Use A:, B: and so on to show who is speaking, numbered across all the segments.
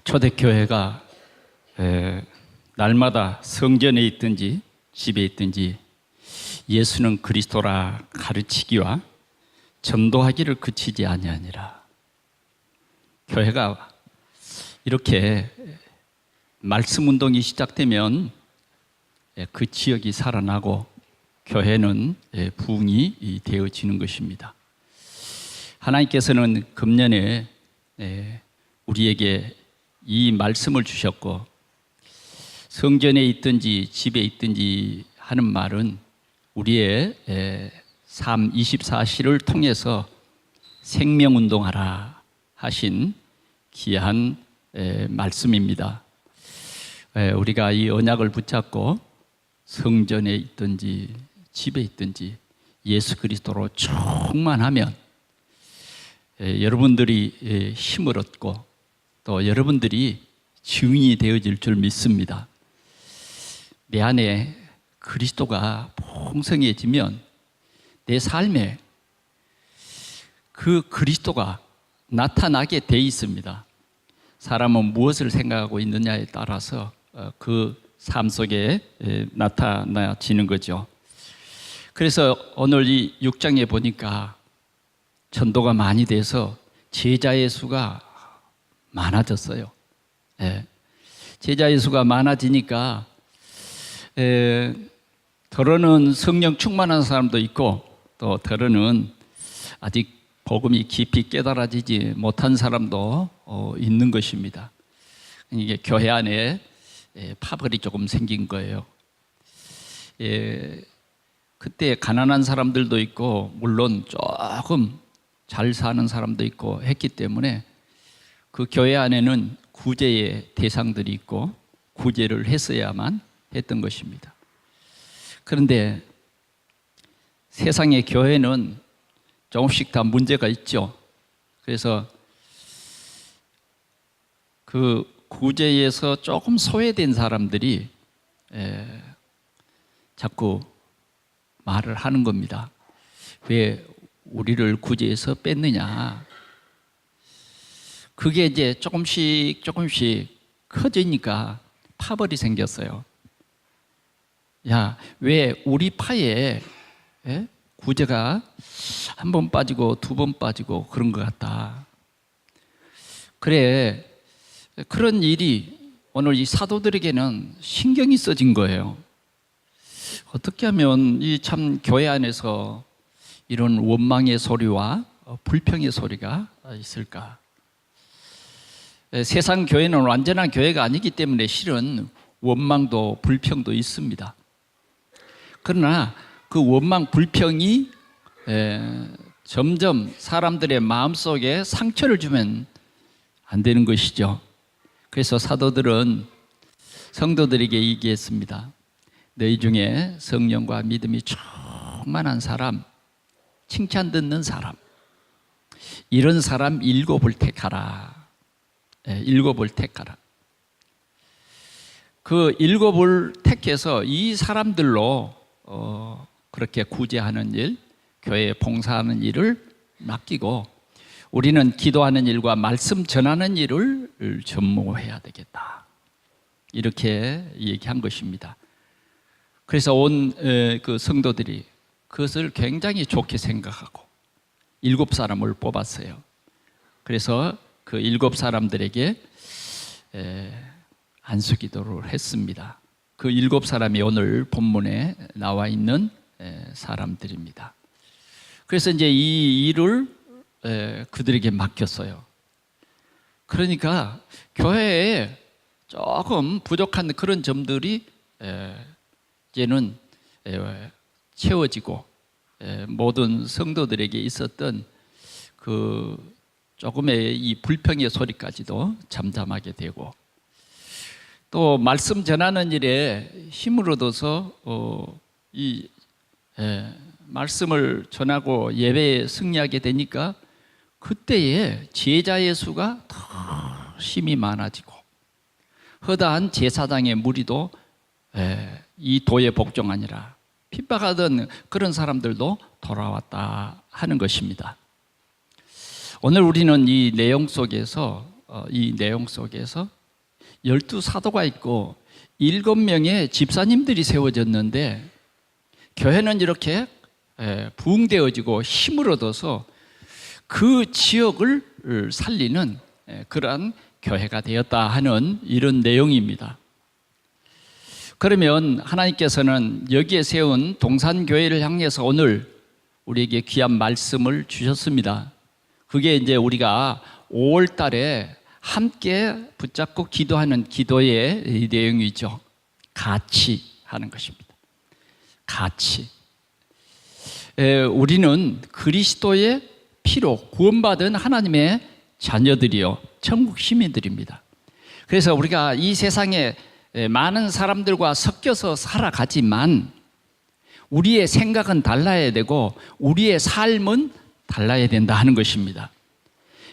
A: 초대교회가 날마다 성전에 있든지 집에 있든지 예수는 그리스도라 가르치기와 전도하기를 그치지 아니하니라. 교회가 이렇게 말씀 운동이 시작되면 그 지역이 살아나고 교회는 부흥이 되어지는 것입니다. 하나님께서는 금년에 우리에게 이 말씀을 주셨고, 성전에 있든지 집에 있든지 하는 말은 우리의 삶 24시를 통해서 생명운동하라 하신 귀한 말씀입니다. 우리가 이 언약을 붙잡고 성전에 있든지 집에 있든지 예수 그리스도로 충만하면 여러분들이 힘을 얻고 또 여러분들이 증인이 되어질 줄 믿습니다. 내 안에 그리스도가 풍성해지면 내 삶에 그 그리스도가 나타나게 돼 있습니다. 사람은 무엇을 생각하고 있느냐에 따라서 그 삶 속에 나타나지는 거죠. 그래서 오늘 이 6장에 보니까 전도가 많이 돼서 제자의 수가 많아졌어요. 제자의 수가 많아지니까 더러는 성령 충만한 사람도 있고 또 더러는 아직 복음이 깊이 깨달아지지 못한 사람도 있는 것입니다. 이게 교회 안에 파벌이 조금 생긴 거예요. 그때 가난한 사람들도 있고 물론 조금 잘 사는 사람도 있고 했기 때문에 그 교회 안에는 구제의 대상들이 있고 구제를 했어야만 했던 것입니다. 그런데 세상의 교회는 조금씩 다 문제가 있죠. 그래서 그 구제에서 조금 소외된 사람들이 자꾸 말을 하는 겁니다. 왜 우리를 구제해서 뺐느냐. 그게 이제 조금씩 커지니까 파벌이 생겼어요. 야, 왜 우리 파에 구제가 한 번 빠지고 두 번 빠지고 그런 것 같다. 그래, 그런 일이 오늘 이 사도들에게는 신경이 써진 거예요. 어떻게 하면 이 참 교회 안에서 이런 원망의 소리와 불평의 소리가 있을까? 세상 교회는 완전한 교회가 아니기 때문에 실은 원망도 불평도 있습니다. 그러나 그 원망 불평이 점점 사람들의 마음속에 상처를 주면 안 되는 것이죠. 그래서 사도들은 성도들에게 얘기했습니다. 너희 중에 성령과 믿음이 충만한 사람, 칭찬 듣는 사람, 이런 사람 7을 택하라. 7을 택하라. 그 7을 택해서 이 사람들로 그렇게 구제하는 일, 교회에 봉사하는 일을 맡기고 우리는 기도하는 일과 말씀 전하는 일을 전무해야 되겠다. 이렇게 얘기한 것입니다. 그래서 온 그 성도들이 그것을 굉장히 좋게 생각하고 7사람을 뽑았어요. 그래서 그 7사람들에게 안수기도를 했습니다. 그 7사람이 오늘 본문에 나와 있는 사람들입니다. 그래서 이제 이 일을 그들에게 맡겼어요. 그러니까 교회에 조금 부족한 그런 점들이 이제는 채워지고 모든 성도들에게 있었던 그 조금의 이 불평의 소리까지도 잠잠하게 되고 또 말씀 전하는 일에 힘을 얻어서 이 말씀을 전하고 예배에 승리하게 되니까 그때에 제자의 수가 더 힘이 많아지고 허다한 제사장의 무리도 이 도에 복종하니라 핍박하던 그런 사람들도 돌아왔다 하는 것입니다. 오늘 우리는 이 내용 속에서 이 내용 속에서 12사도가 있고 7명의 집사님들이 세워졌는데 교회는 이렇게 부흥되어지고 힘을 얻어서 그 지역을 살리는 그러한 교회가 되었다 하는 이런 내용입니다. 그러면 하나님께서는 여기에 세운 동산교회를 향해서 오늘 우리에게 귀한 말씀을 주셨습니다. 그게 이제 우리가 5월 달에 함께 붙잡고 기도하는 기도의 내용이죠. 같이 하는 것입니다. 같이. 우리는 그리스도의 피로 구원받은 하나님의 자녀들이요, 천국 시민들입니다. 그래서 우리가 이 세상에 많은 사람들과 섞여서 살아가지만 우리의 생각은 달라야 되고 우리의 삶은 달라야 된다 하는 것입니다.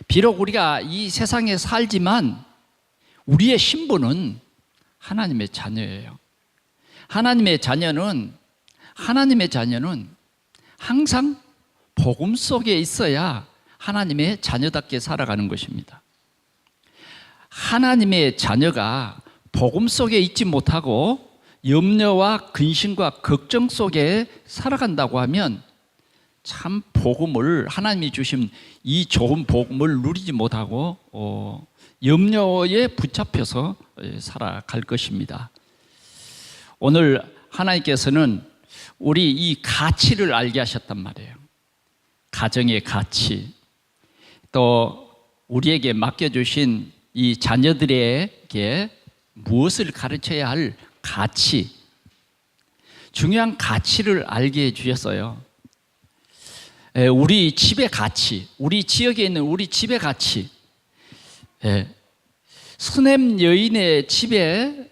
A: 비록 우리가 이 세상에 살지만 우리의 신분은 하나님의 자녀예요. 하나님의 자녀는 항상 복음 속에 있어야 하나님의 자녀답게 살아가는 것입니다. 하나님의 자녀가 복음 속에 있지 못하고 염려와 근심과 걱정 속에 살아간다고 하면 참 복음을, 하나님이 주신 이 좋은 복음을 누리지 못하고 염려에 붙잡혀서 살아갈 것입니다. 오늘 하나님께서는 우리 이 가치를 알게 하셨단 말이에요. 가정의 가치, 또 우리에게 맡겨주신 이 자녀들에게 무엇을 가르쳐야 할 가치, 중요한 가치를 알게 해주셨어요. 우리 집의 가치, 우리 지역에 있는 우리 집의 가치. 수넴 여인의 집에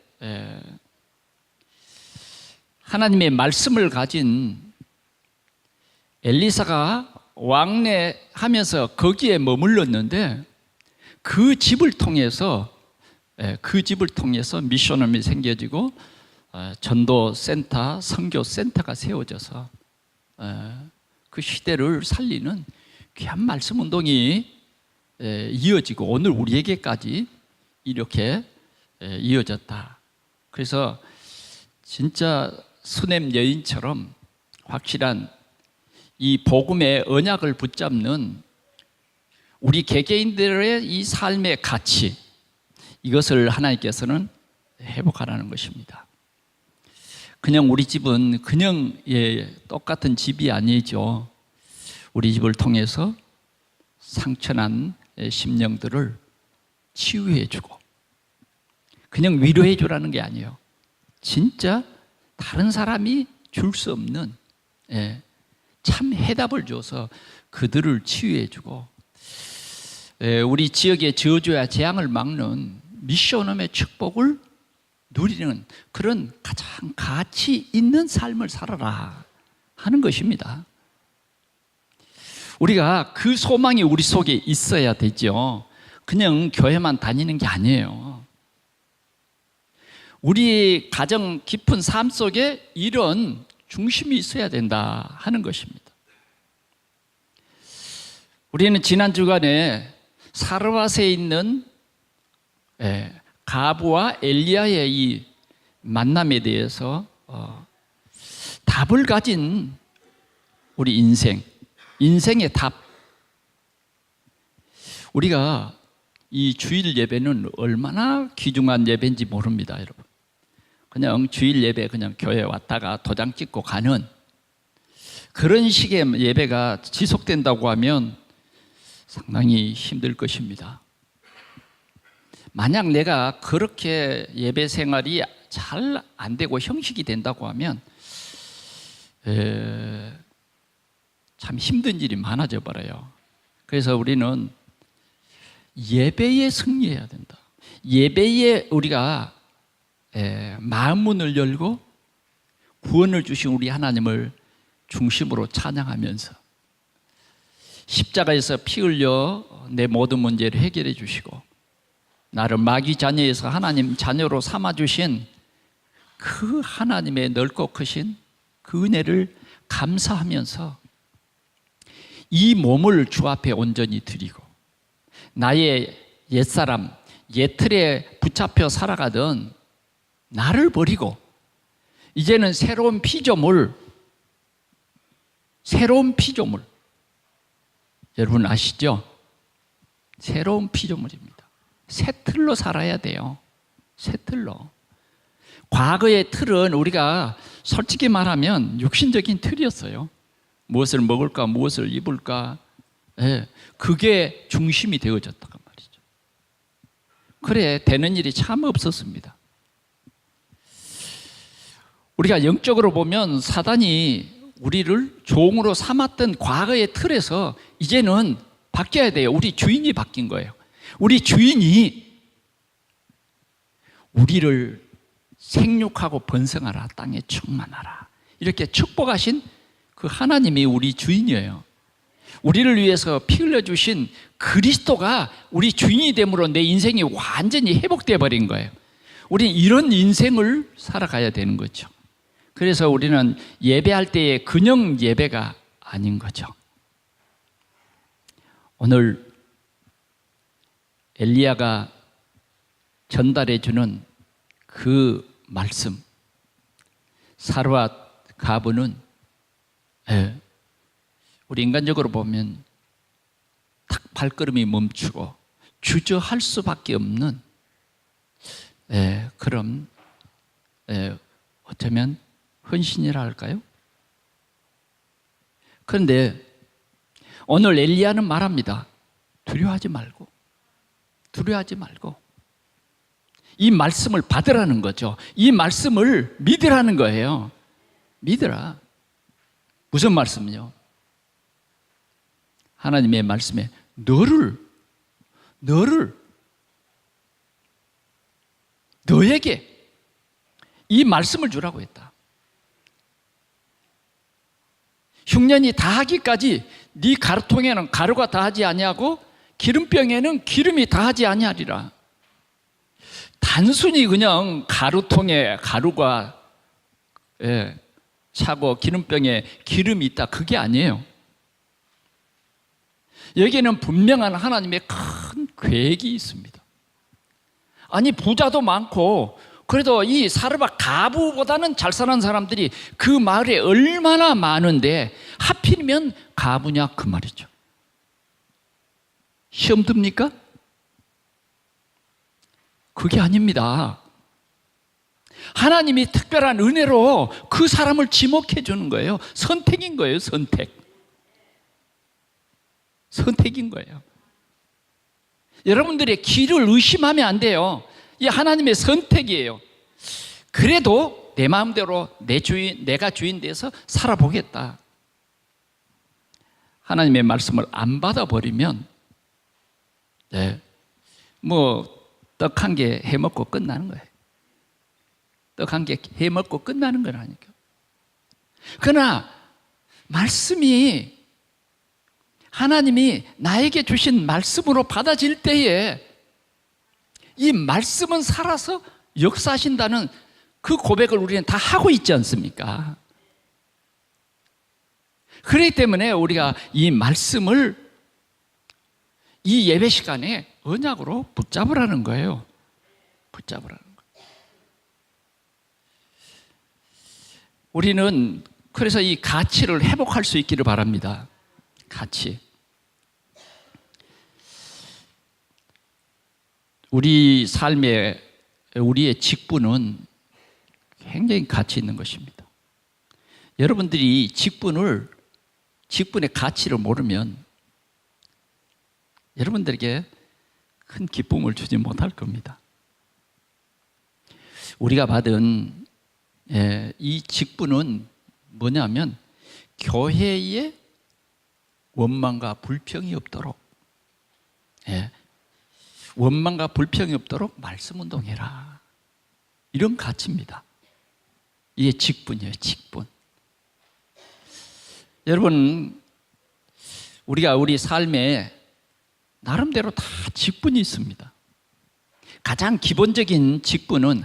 A: 하나님의 말씀을 가진 엘리사가 왕래하면서 거기에 머물렀는데 그 집을 통해서 미션홈이 생겨지고 전도센터, 선교센터가 세워져서 그 시대를 살리는 귀한 말씀 운동이 이어지고 오늘 우리에게까지 이렇게 이어졌다. 그래서 진짜 수넴 여인처럼 확실한 이 복음의 언약을 붙잡는 우리 개개인들의 이 삶의 가치, 이것을 하나님께서는 회복하라는 것입니다. 그냥 우리 집은 그냥 똑같은 집이 아니죠. 우리 집을 통해서 상처난 심령들을 치유해주고 그냥 위로해주라는 게 아니에요. 진짜 다른 사람이 줄 수 없는 참 해답을 줘서 그들을 치유해주고 우리 지역의 저주와 재앙을 막는 미션홈의 축복을 누리는 그런 가장 가치 있는 삶을 살아라 하는 것입니다. 우리가 그 소망이 우리 속에 있어야 되죠. 그냥 교회만 다니는 게 아니에요. 우리 가정 깊은 삶 속에 이런 중심이 있어야 된다 하는 것입니다. 우리는 지난 주간에 사르밧에 있는 가브와 엘리야의 이 만남에 대해서 답을 가진 우리 인생의 답. 우리가 이 주일 예배는 얼마나 귀중한 예배인지 모릅니다, 여러분. 그냥 주일 예배 그냥 교회 왔다가 도장 찍고 가는 그런 식의 예배가 지속된다고 하면 상당히 힘들 것입니다. 만약 내가 그렇게 예배 생활이 잘 안 되고 형식이 된다고 하면 참 힘든 일이 많아져 버려요. 그래서 우리는 예배에 승리해야 된다. 예배에 우리가 마음문을 열고 구원을 주신 우리 하나님을 중심으로 찬양하면서 십자가에서 피 흘려 내 모든 문제를 해결해 주시고 나를 마귀 자녀에서 하나님 자녀로 삼아주신 그 하나님의 넓고 크신 그 은혜를 감사하면서 이 몸을 주 앞에 온전히 드리고 나의 옛사람, 옛 틀에 붙잡혀 살아가던 나를 버리고 이제는 새로운 피조물, 여러분 아시죠? 새로운 피조물입니다. 새 틀로 살아야 돼요. 새 틀로. 과거의 틀은 우리가 솔직히 말하면 육신적인 틀이었어요. 무엇을 먹을까, 무엇을 입을까, 그게 중심이 되어졌다고 말이죠. 그래, 되는 일이 참 없었습니다. 우리가 영적으로 보면 사단이 우리를 종으로 삼았던 과거의 틀에서 이제는 바뀌어야 돼요. 우리 주인이 바뀐 거예요. 우리 주인이 우리를 생육하고 번성하라, 땅에 충만하라, 이렇게 축복하신 그 하나님이 우리 주인이에요. 우리를 위해서 피 흘려주신 그리스도가 우리 주인이 됨으로 내 인생이 완전히 회복되어 버린 거예요. 우리는 이런 인생을 살아가야 되는 거죠. 그래서 우리는 예배할 때의 그냥 예배가 아닌 거죠. 오늘 엘리야가 전달해 주는 그 말씀, 사르밧 가부는 우리 인간적으로 보면 딱 발걸음이 멈추고 주저할 수밖에 없는 그런 어쩌면 헌신이라 할까요? 그런데 오늘 엘리야는 말합니다. 두려워하지 말고 이 말씀을 받으라는 거죠. 이 말씀을 믿으라는 거예요. 믿으라. 무슨 말씀이요? 하나님의 말씀에 너에게 이 말씀을 주라고 했다. 흉년이 다하기까지 네 가루통에는 가루가 다하지 아니하고 기름병에는 기름이 다하지 아니하리라. 단순히 그냥 가루통에 가루가 차고 기름병에 기름이 있다, 그게 아니에요. 여기에는 분명한 하나님의 큰 계획이 있습니다. 아니, 부자도 많고 그래도 이 사르밧 가부보다는 잘 사는 사람들이 그 마을에 얼마나 많은데 하필이면 가부냐, 그 말이죠. 시험 듭니까? 그게 아닙니다. 하나님이 특별한 은혜로 그 사람을 지목해 주는 거예요. 선택인 거예요. 선택인 거예요. 여러분들의 길을 의심하면 안 돼요. 이 하나님의 선택이에요. 그래도 내 마음대로 내가 주인 돼서 살아보겠다. 하나님의 말씀을 안 받아버리면 떡 한 개 해먹고 끝나는 거예요. 떡 한 개 해먹고 끝나는 거라니까. 그러나 말씀이, 하나님이 나에게 주신 말씀으로 받아질 때에 이 말씀은 살아서 역사하신다는 그 고백을 우리는 다 하고 있지 않습니까? 그렇기 때문에 우리가 이 말씀을 이 예배 시간에 언약으로 붙잡으라는 거예요. 붙잡으라는 거예요. 우리는 그래서 이 가치를 회복할 수 있기를 바랍니다. 가치. 우리 삶에 우리의 직분은 굉장히 가치 있는 것입니다. 여러분들이 직분의 가치를 모르면 여러분들에게 큰 기쁨을 주지 못할 겁니다. 우리가 받은 이 직분은 뭐냐면 교회에 원망과 불평이 없도록, 원망과 불평이 없도록 말씀 운동해라, 이런 가치입니다. 이게 직분이에요. 직분. 여러분, 우리가 우리 삶에 나름대로 다 직분이 있습니다. 가장 기본적인 직분은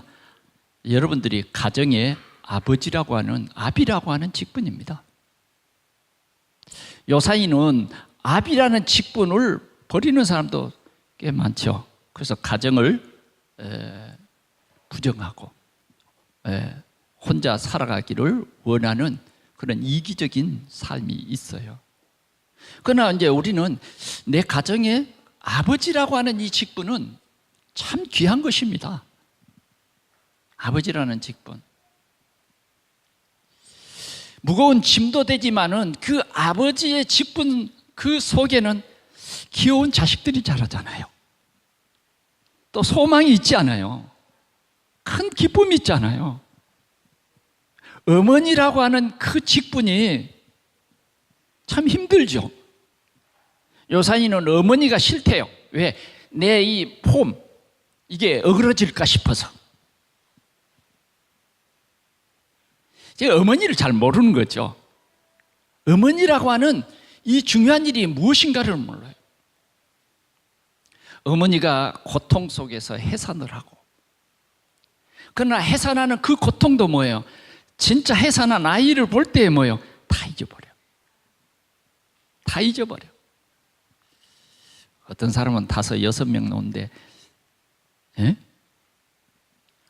A: 여러분들이 가정의 아버지라고 하는, 아비라고 하는 직분입니다. 요사이는 아비라는 직분을 버리는 사람도 꽤 많죠. 그래서 가정을 부정하고 혼자 살아가기를 원하는 그런 이기적인 삶이 있어요. 그러나 이제 우리는 내 가정의 아버지라고 하는 이 직분은 참 귀한 것입니다. 아버지라는 직분. 무거운 짐도 되지만은 그 아버지의 직분 그 속에는 귀여운 자식들이 자라잖아요. 또 소망이 있지 않아요. 큰 기쁨이 있잖아요. 어머니라고 하는 그 직분이 참 힘들죠. 요산이는 어머니가 싫대요. 왜? 내 이 폼 이게 어그러질까 싶어서. 제가 어머니를 잘 모르는 거죠. 어머니라고 하는 이 중요한 일이 무엇인가를 몰라요. 어머니가 고통 속에서 해산을 하고, 그러나 해산하는 그 고통도 뭐예요? 진짜 해산한 아이를 볼 때 뭐예요? 다 잊어버려. 다 잊어버려. 어떤 사람은 5, 6명 놓는데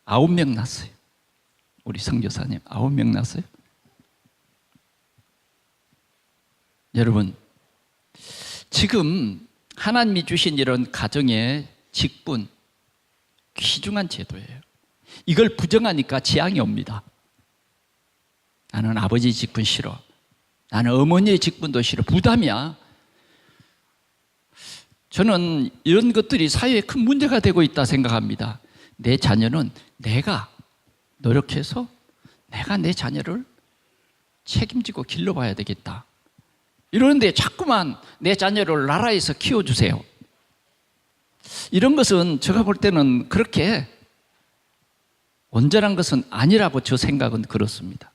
A: 9명 낳았어요. 우리 선교사님 9명 낳았어요. 여러분, 지금 하나님이 주신 이런 가정의 직분, 귀중한 제도예요. 이걸 부정하니까 재앙이 옵니다. 나는 아버지 직분 싫어. 나는 어머니의 직분도 싫어. 부담이야. 저는 이런 것들이 사회에 큰 문제가 되고 있다 생각합니다. 내 자녀는 내가 노력해서 내가 내 자녀를 책임지고 길러봐야 되겠다. 이러는데 자꾸만 내 자녀를 나라에서 키워주세요. 이런 것은 제가 볼 때는 그렇게 온전한 것은 아니라고 저 생각은 그렇습니다.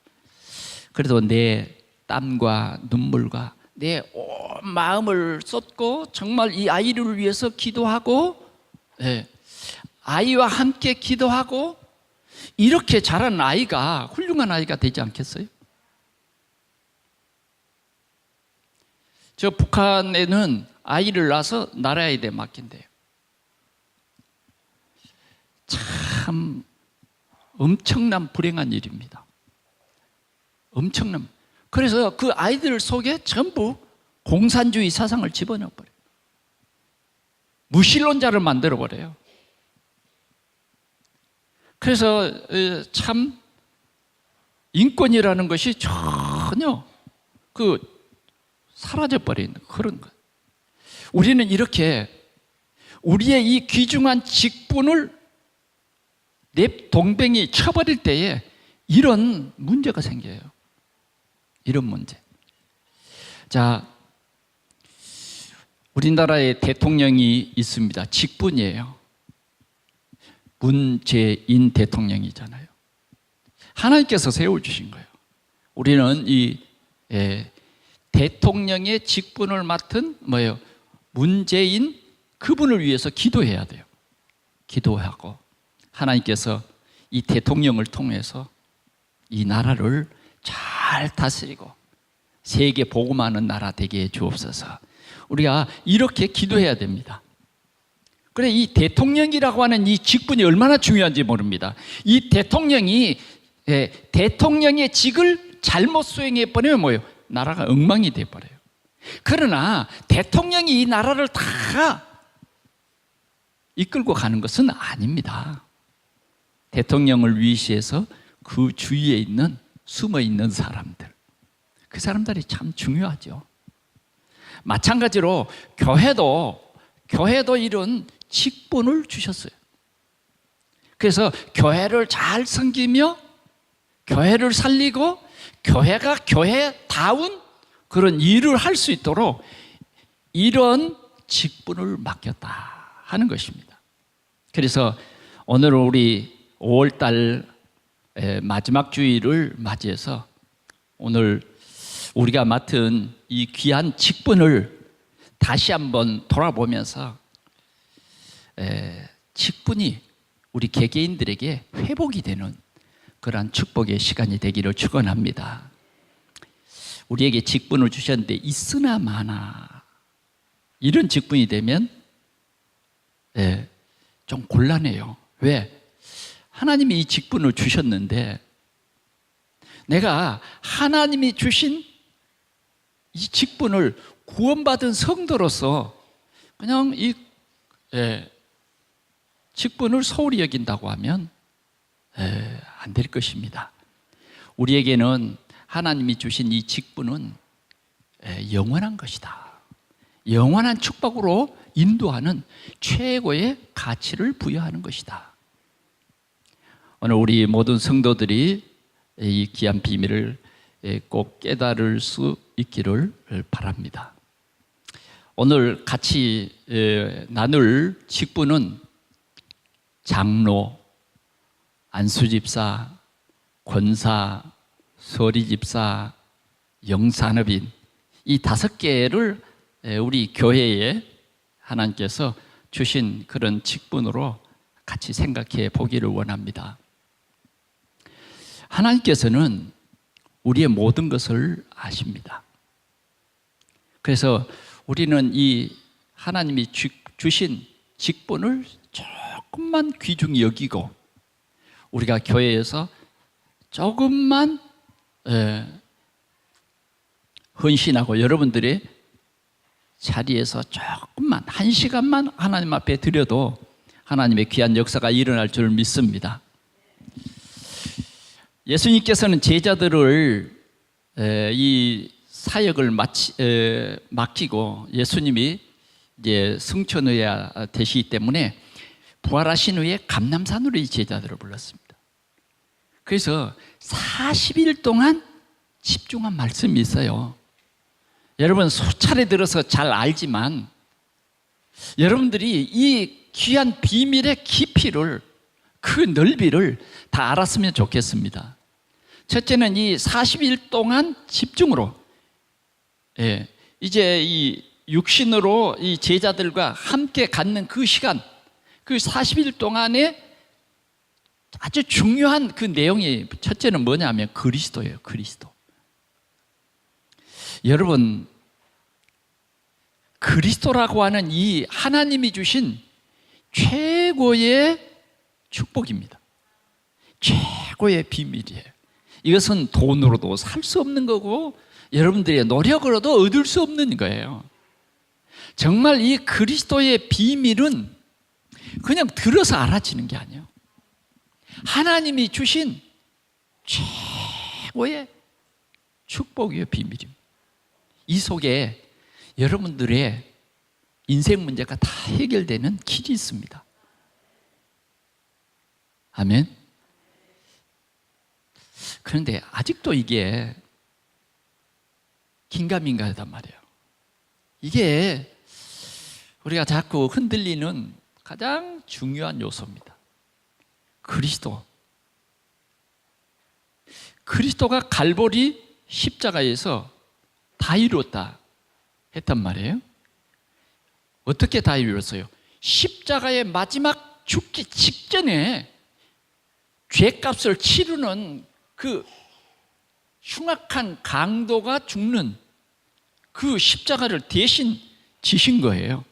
A: 그래도 내 땀과 눈물과 내 온 마음을 쏟고 정말 이 아이를 위해서 기도하고 아이와 함께 기도하고 이렇게 자란 아이가 훌륭한 아이가 되지 않겠어요? 저 북한에는 아이를 낳아서 나라에다 맡긴대요. 참 엄청난 불행한 일입니다. 엄청난. 그래서 그 아이들 속에 전부 공산주의 사상을 집어넣어버려요. 무신론자를 만들어버려요. 그래서 참 인권이라는 것이 전혀 사라져버리는 그런 것. 우리는 이렇게 우리의 이 귀중한 직분을 내 동병이 쳐버릴 때에 이런 문제가 생겨요. 이런 문제. 자, 우리나라에 대통령이 있습니다. 직분이에요. 문재인 대통령이잖아요. 하나님께서 세워주신 거예요. 우리는 이 대통령의 직분을 맡은 문재인 그분을 위해서 기도해야 돼요. 기도하고 하나님께서 이 대통령을 통해서 이 나라를 잘 다스리고 세계 복음하는 나라 되게 해 주옵소서. 우리가 이렇게 기도해야 됩니다. 그래, 이 대통령이라고 하는 이 직분이 얼마나 중요한지 모릅니다. 이 대통령이 대통령의 직을 잘못 수행해 버리면 나라가 엉망이 돼 버려요. 그러나 대통령이 이 나라를 다 이끌고 가는 것은 아닙니다. 대통령을 위시해서 그 주위에 있는 숨어 있는 사람들, 그 사람들이 참 중요하죠. 마찬가지로 교회도 이런 직분을 주셨어요. 그래서 교회를 잘 섬기며 교회를 살리고 교회가 교회다운 그런 일을 할 수 있도록 이런 직분을 맡겼다 하는 것입니다. 그래서 오늘 우리 5월달 마지막 주일을 맞이해서 오늘 우리가 맡은 이 귀한 직분을 다시 한번 돌아보면서 직분이 우리 개개인들에게 회복이 되는 그러한 축복의 시간이 되기를 축원합니다. 우리에게 직분을 주셨는데 있으나 마나 이런 직분이 되면 좀 곤란해요. 왜? 하나님이 이 직분을 주셨는데 내가 하나님이 주신 이 직분을 구원받은 성도로서 그냥 이 직분을 소홀히 여긴다고 하면 안 될 것입니다. 우리에게는 하나님이 주신 이 직분은 영원한 것이다. 영원한 축복으로 인도하는 최고의 가치를 부여하는 것이다. 오늘 우리 모든 성도들이 이 귀한 비밀을 꼭 깨달을 수 있기를 바랍니다. 오늘 같이 나눌 직분은 장로, 안수집사, 권사, 서리집사, 영산업인 이 5개를 우리 교회에 하나님께서 주신 그런 직분으로 같이 생각해 보기를 원합니다. 하나님께서는 우리의 모든 것을 아십니다. 그래서 우리는 이 하나님이 주신 직분을 조금만 귀중히 여기고 우리가 교회에서 조금만 헌신하고 여러분들의 자리에서 조금만 1시간만 하나님 앞에 드려도 하나님의 귀한 역사가 일어날 줄 믿습니다. 예수님께서는 제자들을 이 사역을 맡기고 예수님이 이제 승천해야 되시기 때문에 부활하신 후에 감람산으로 이 제자들을 불렀습니다. 그래서 40일 동안 집중한 말씀이 있어요. 여러분 수차례 들어서 잘 알지만 여러분들이 이 귀한 비밀의 깊이를 그 넓이를 다 알았으면 좋겠습니다. 첫째는 이 40일 동안 집중으로 이제 이 육신으로 이 제자들과 함께 갖는 그 시간, 그 40일 동안에 아주 중요한 그 내용이 첫째는 뭐냐면 그리스도예요. 그리스도. 여러분 그리스도라고 하는 이 하나님이 주신 최고의 축복입니다. 최고의 비밀이에요. 이것은 돈으로도 살 수 없는 거고 여러분들의 노력으로도 얻을 수 없는 거예요. 정말 이 그리스도의 비밀은 그냥 들어서 알아지는 게 아니에요. 하나님이 주신 최고의 축복의 비밀입니다. 이 속에 여러분들의 인생 문제가 다 해결되는 길이 있습니다. 아멘. 그런데 아직도 이게 긴가민가하단 말이에요. 이게 우리가 자꾸 흔들리는 가장 중요한 요소입니다. 그리스도가 갈보리 십자가에서 다 이루었다 했단 말이에요. 어떻게 다 이루었어요? 십자가의 마지막 죽기 직전에 죄값을 치르는 그 흉악한 강도가 죽는 그 십자가를 대신 지신 거예요.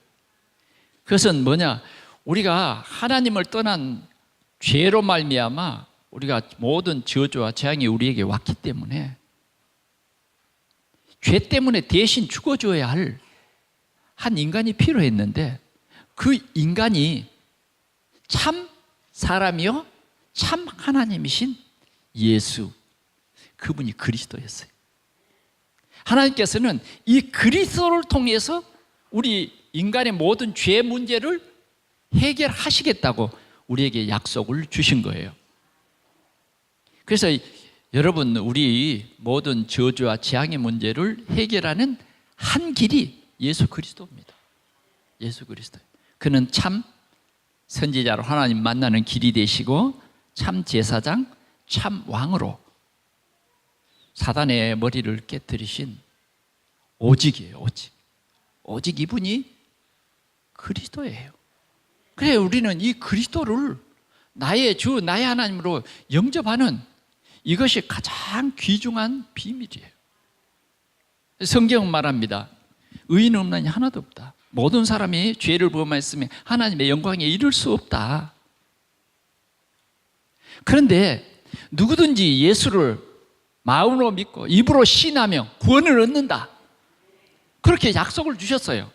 A: 그것은 뭐냐? 우리가 하나님을 떠난 죄로 말미암아 우리가 모든 저주와 재앙이 우리에게 왔기 때문에 죄 때문에 대신 죽어줘야 할 한 인간이 필요했는데 그 인간이 참 사람이요 참 하나님이신 예수, 그분이 그리스도였어요. 하나님께서는 이 그리스도를 통해서 우리 인간의 모든 죄 문제를 해결하시겠다고 우리에게 약속을 주신 거예요. 그래서 여러분 우리 모든 저주와 재앙의 문제를 해결하는 한 길이 예수 그리스도입니다. 예수 그리스도. 그는 참 선지자로 하나님 만나는 길이 되시고 참 제사장, 참 왕으로 사단의 머리를 깨뜨리신 오직이에요. 오직 이분이 그리스도예요. 그래 우리는 이 그리스도를 나의 주, 나의 하나님으로 영접하는 이것이 가장 귀중한 비밀이에요. 성경은 말합니다. 의인 없나니 하나도 없다. 모든 사람이 죄를 범했으면 하나님의 영광에 이를 수 없다. 그런데 누구든지 예수를 마음으로 믿고 입으로 신하며 구원을 얻는다. 그렇게 약속을 주셨어요.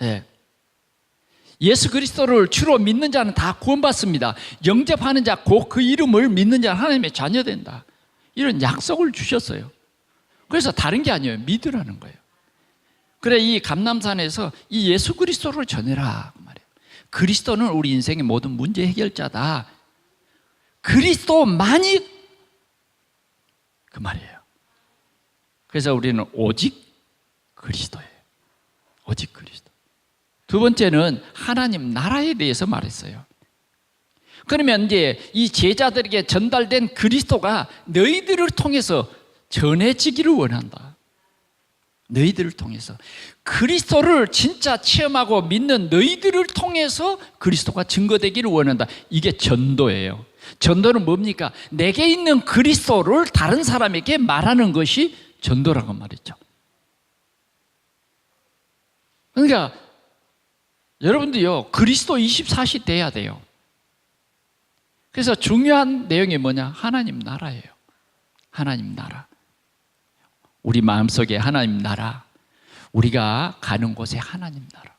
A: 네. 예수 그리스도를 주로 믿는 자는 다 구원받습니다. 영접하는 자, 곧 그 이름을 믿는 자는 하나님의 자녀 된다. 이런 약속을 주셨어요. 그래서 다른 게 아니에요. 믿으라는 거예요. 그래, 이 감람산에서 이 예수 그리스도를 전해라 그 말이에요. 그리스도는 우리 인생의 모든 문제 해결자다. 그리스도만이 그 말이에요. 그래서 우리는 오직 그리스도예요. 오직 그리스도. 두 번째는 하나님 나라에 대해서 말했어요. 그러면 이제 이 제자들에게 전달된 그리스도가 너희들을 통해서 전해지기를 원한다. 너희들을 통해서 그리스도를 진짜 체험하고 믿는 너희들을 통해서 그리스도가 증거되기를 원한다. 이게 전도예요. 전도는 뭡니까? 내게 있는 그리스도를 다른 사람에게 말하는 것이 전도라고 말이죠. 그러니까 여러분들요, 그리스도 24시 돼야 돼요. 그래서 중요한 내용이 뭐냐? 하나님 나라예요. 하나님 나라. 우리 마음속에 하나님 나라, 우리가 가는 곳에 하나님 나라.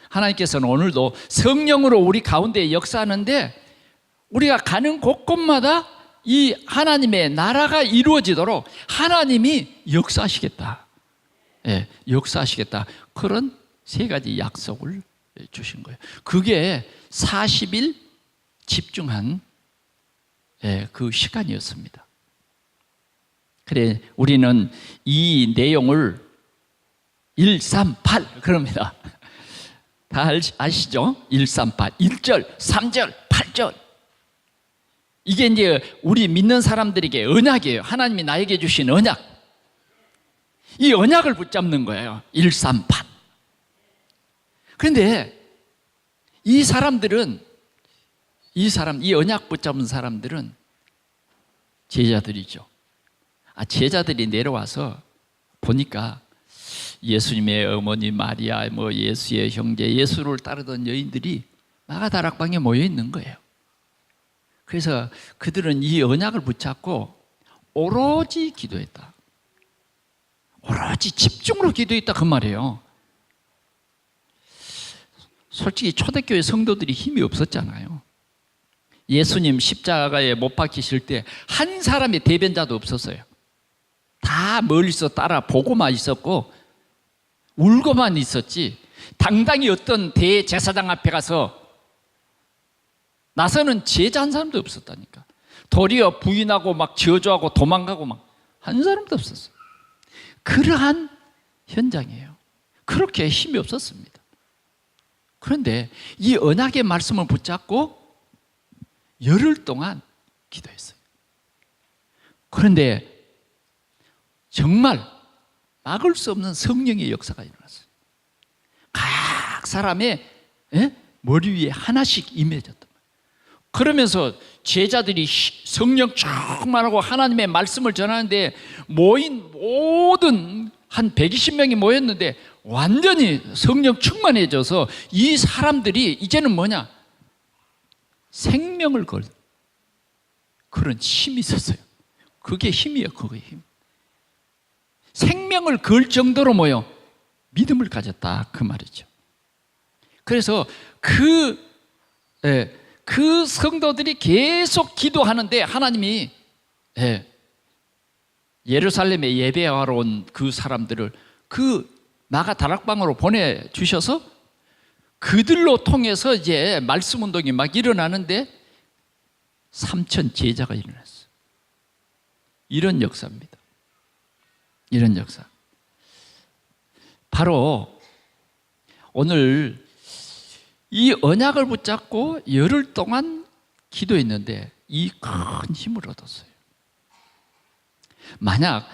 A: 하나님께서는 오늘도 성령으로 우리 가운데 역사하는데 우리가 가는 곳곳마다 이 하나님의 나라가 이루어지도록 하나님이 역사하시겠다. 예, 역사하시겠다. 그런 세 가지 약속을 주신 거예요. 그게 40일 집중한 그 시간이었습니다. 그래, 우리는 이 내용을 138 그럽니다. 다 아시죠? 138, 1절, 3절, 8절. 이게 이제 우리 믿는 사람들에게 언약이에요. 하나님이 나에게 주신 언약. 이 언약을 붙잡는 거예요. 138. 그런데 이 사람들은 이 언약 붙잡은 사람들은 제자들이죠. 제자들이 내려와서 보니까 예수님의 어머니 마리아, 예수의 형제, 예수를 따르던 여인들이 마가다락방에 모여 있는 거예요. 그래서 그들은 이 언약을 붙잡고 오로지 기도했다. 오로지 집중으로 기도했다 그 말이에요. 솔직히 초대교회 성도들이 힘이 없었잖아요. 예수님 십자가에 못 박히실 때 한 사람의 대변자도 없었어요. 다 멀리서 따라 보고만 있었고 울고만 있었지, 당당히 어떤 대제사장 앞에 가서 나서는 제자 한 사람도 없었다니까. 도리어 부인하고 막 저주하고 도망가고 막 한 사람도 없었어요. 그러한 현장이에요. 그렇게 힘이 없었습니다. 그런데 이 언약의 말씀을 붙잡고 열흘 동안 기도했어요. 그런데 정말 막을 수 없는 성령의 역사가 일어났어요. 각 사람의 머리 위에 하나씩 임해졌단 말이에요. 그러면서 제자들이 성령 충만하고 하나님의 말씀을 전하는데 모인 모든 한 120명이 모였는데 완전히 성령 충만해져서 이 사람들이 이제는 뭐냐? 생명을 걸 그런 힘이 있었어요. 그게 힘이에요. 그게 힘. 생명을 걸 정도로 믿음을 가졌다 그 말이죠. 그래서 그 성도들이 계속 기도하는데 하나님이 예루살렘에 예배하러 온 그 사람들을 그 마가 다락방으로 보내주셔서 그들로 통해서 이제 말씀 운동이 막 일어나는데 3,000 제자가 일어났어요. 이런 역사입니다. 이런 역사. 바로 오늘 이 언약을 붙잡고 열흘 동안 기도했는데 이 큰 힘을 얻었어요. 만약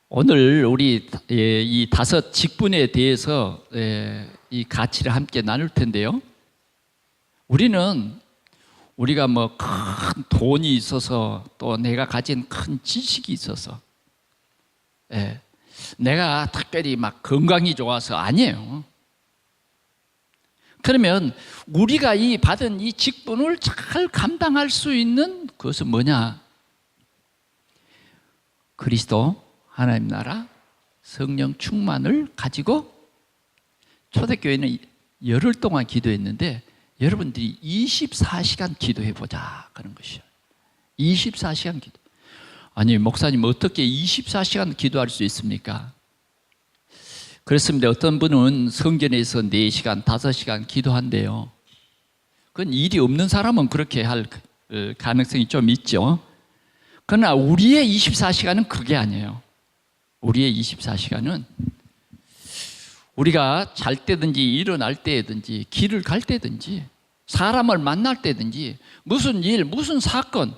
A: 오늘 우리 이 5 직분에 대해서 이 가치를 함께 나눌 텐데요. 우리가 큰 돈이 있어서 또 내가 가진 큰 지식이 있어서 내가 특별히 막 건강이 좋아서 아니에요. 그러면 우리가 이 받은 이 직분을 잘 감당할 수 있는 그것은 뭐냐? 그리스도, 하나님 나라, 성령 충만을 가지고 초대교회는 열흘 동안 기도했는데 여러분들이 24시간 기도해 보자 그런 것이에요. 24시간 기도. 아니 목사님 어떻게 24시간 기도할 수 있습니까? 그렇습니다. 어떤 분은 성전에서 4시간, 5시간 기도한대요. 그건 일이 없는 사람은 그렇게 할 가능성이 좀 있죠. 그러나 우리의 24시간은 그게 아니에요. 우리의 24시간은 우리가 잘 때든지 일어날 때든지 길을 갈 때든지 사람을 만날 때든지 무슨 일, 무슨 사건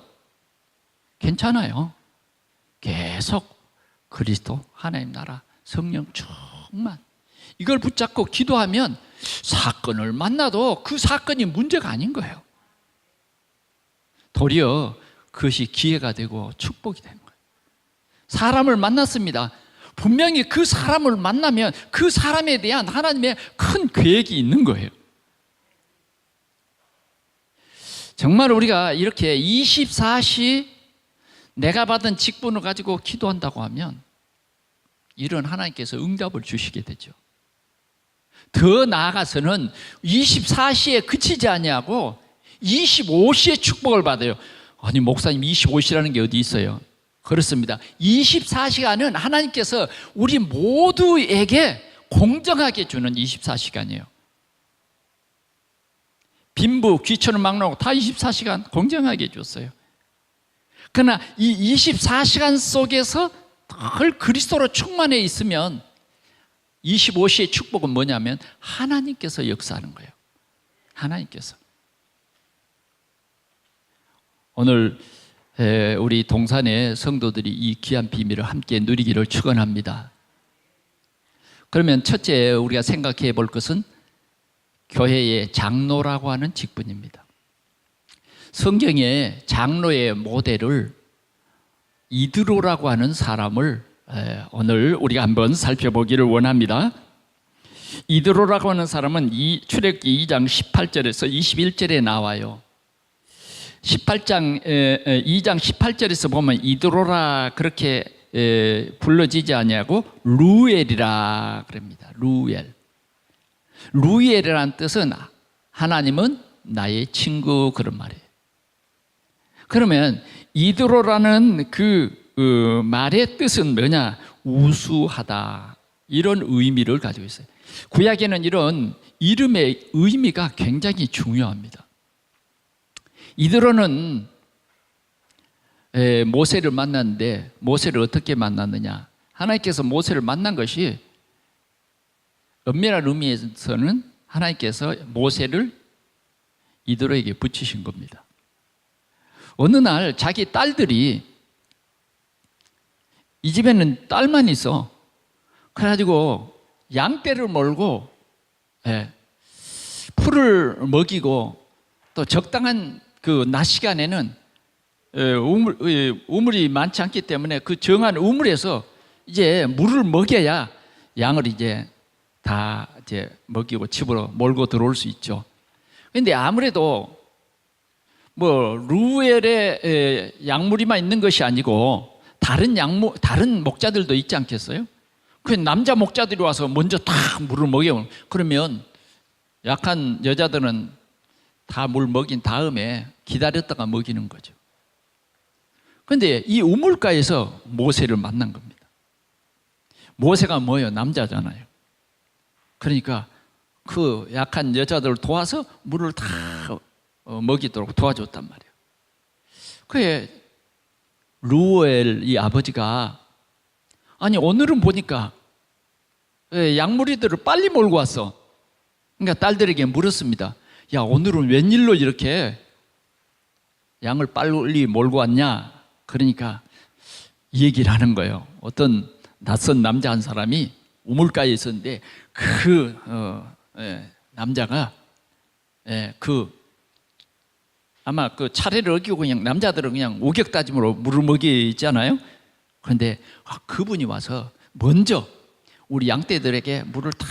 A: 괜찮아요. 계속 그리스도, 하나님 나라, 성령 충만 이걸 붙잡고 기도하면 사건을 만나도 그 사건이 문제가 아닌 거예요. 도리어 그것이 기회가 되고 축복이 되는 거예요. 사람을 만났습니다. 분명히 그 사람을 만나면 그 사람에 대한 하나님의 큰 계획이 있는 거예요. 정말 우리가 이렇게 24시 내가 받은 직분을 가지고 기도한다고 하면 이런 하나님께서 응답을 주시게 되죠. 더 나아가서는 24시에 그치지 아니하고 25시에 축복을 받아요. 아니 목사님 25시라는 게 어디 있어요? 그렇습니다. 24시간은 하나님께서 우리 모두에게 공정하게 주는 24시간이에요. 빈부, 귀천을 막론하고 다 24시간 공정하게 줬어요. 그러나 이 24시간 속에서 늘 그리스도로 충만해 있으면 25시의 축복은 뭐냐면 하나님께서 역사하는 거예요. 하나님께서. 오늘 우리 동산의 성도들이 이 귀한 비밀을 함께 누리기를 축원합니다. 그러면 첫째 우리가 생각해 볼 것은 교회의 장로라고 하는 직분입니다. 성경에 장로의 모델을 이드로라고 하는 사람을 오늘 우리가 한번 살펴보기를 원합니다. 이드로라고 하는 사람은 출애굽기 2장 18절에서 21절에 나와요. 2장 18절에서 보면 이드로라 그렇게 불러지지 아니하고 루엘이라 그럽니다. 루엘이라는 뜻은 하나님은 나의 친구 그런 말이에요. 그러면 이드로라는 그 말의 뜻은 뭐냐? 우수하다 이런 의미를 가지고 있어요. 구약에는 이런 이름의 의미가 굉장히 중요합니다. 이드로는 모세를 만났는데 모세를 어떻게 만났느냐? 하나님께서 모세를 만난 것이 엄밀한 의미에서는 하나님께서 모세를 이드로에게 붙이신 겁니다. 어느 날 자기 딸들이 이 집에는 딸만 있어. 그래가지고 양떼를 몰고 풀을 먹이고 또 적당한 그 낮 시간에는 우물이 많지 않기 때문에 그 정한 우물에서 이제 물을 먹여야 양을 이제 다 이제 먹이고 집으로 몰고 들어올 수 있죠. 그런데 아무래도 뭐 루엘의 양무리만 있는 것이 아니고 다른 목자들도 있지 않겠어요? 그 남자 목자들이 와서 먼저 딱 물을 먹여. 그러면 약한 여자들은 다 물 먹인 다음에 기다렸다가 먹이는 거죠. 그런데 이 우물가에서 모세를 만난 겁니다. 모세가 뭐예요? 남자잖아요. 그러니까 그 약한 여자들을 도와서 물을 다 먹이도록 도와줬단 말이에요. 그에 루엘 이 아버지가 아니 오늘은 보니까 양무리들을 빨리 몰고 왔어. 그러니까 딸들에게 물었습니다. 야 오늘은 웬일로 이렇게 양을 빨리 몰고 왔냐? 그러니까 이 얘기를 하는 거예요. 어떤 낯선 남자 한 사람이 우물가에 있었는데 그 남자가 아마 그 차례를 어기고 그냥 남자들은 그냥 오격다짐으로 물을 먹이잖아요. 그런데 그분이 와서 먼저 우리 양떼들에게 물을 다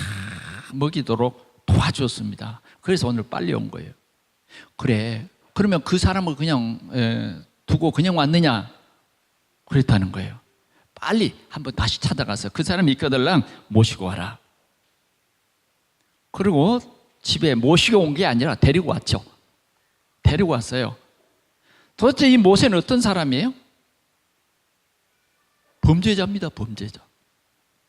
A: 먹이도록 도와줬습니다. 그래서 오늘 빨리 온 거예요. 그래, 그러면 그 사람을 그냥 두고 그냥 왔느냐? 그랬다는 거예요. 빨리 한번 다시 찾아가서 그 사람이 있거들랑 모시고 와라. 그리고 집에 모시고 온 게 아니라 데리고 왔죠. 데리고 왔어요. 도대체 이 모세는 어떤 사람이에요? 범죄자입니다. 범죄자.